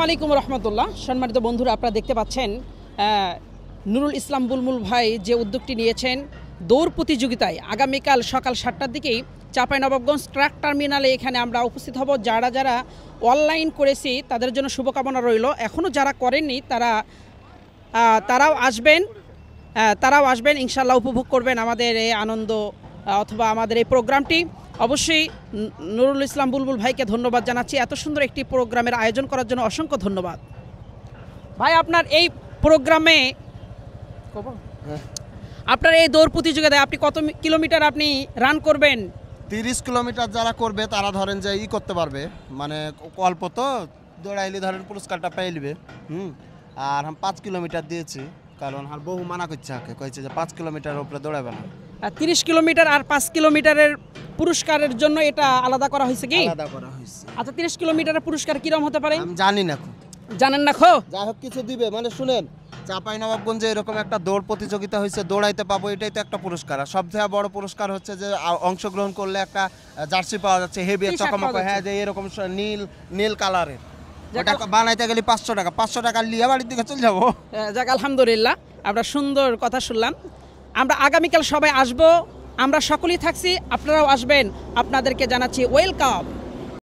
আলাইকুম রহমতুল্লাহ। সম্মানিত বন্ধুরা, আপনারা দেখতে পাচ্ছেন নুরুল ইসলাম বুলবুল ভাই যে উদ্যোগটি নিয়েছেন দৌড় প্রতিযোগিতায় আগামীকাল সকাল 7টার দিকেই চাঁপাইনবাবগঞ্জ ট্রাক টার্মিনালে এখানে আমরা উপস্থিত হব। যারা অনলাইন করেছি তাদের জন্য শুভকামনা রইল। এখনও যারা করেননি তারাও আসবেন ইনশাল্লাহ, উপভোগ করবেন আমাদের এই আনন্দ অথবা আমাদের এই প্রোগ্রামটি। অবশ্যই নুরুল ইসলাম বুলবুল ভাইকে ধন্যবাদ জানাচ্ছি, এত সুন্দর একটি প্রোগ্রামের আয়োজন করার জন্য অসংখ্য ধন্যবাদ ভাই। আপনার এই প্রোগ্রামে আপনার এই দৌড় প্রতিযোগিতায় আপনি কত কিলোমিটার আপনি রান করবেন? 30 কিলোমিটার যারা করবে তারা ধরেন যে করতে পারবে, মানে অল্প তো দৌড়াইলে ধরেন পুরস্কারটা পেয়ে নেবে। আর আমি 5 কিলোমিটার দিয়েছি, কারণ আর বহু মানা করছে, কয়েছে যে 5 কিলোমিটার উপরে দৌড়াবে না। 30 কিলোমিটার আর 5 কিলোমিটারের পুরস্কারের জন্য এটা আলাদা করা হয়েছে কি? আলাদা করা হয়েছে। আচ্ছা, 30 কিলোমিটারের পুরস্কার কিরকম হতে পারে? আমি জানি না, জানেন না? যাই হোক কিছু দিবে, মানে শুনেন, চাঁপাইনবাবগঞ্জে এরকম একটা দৌড় প্রতিযোগিতা হয়েছে, দৌড়াইতে পাবো, এটাই তো একটা পুরস্কার। আর সবথেকে বড় পুরস্কার হচ্ছে যে অংশগ্রহণ করলে একটা জার্সি পাওয়া যাচ্ছে, হেভি চকমক, হ্যাঁ, যে এরকম নীল কালারের। ওটা বানাইতে গেলে 500 টাকা, 500 টাকা নিয়ে বাড়ির দিকে চলে যাবো। যাক, আলহামদুলিল্লাহ, আমরা সুন্দর কথা শুনলাম। আমরা আগামীকাল সবাই আসবো, আমরা সকলেই থাকছি, আপনারাও আসবেন, আপনাদেরকে জানাচ্ছি ওয়েলকাম।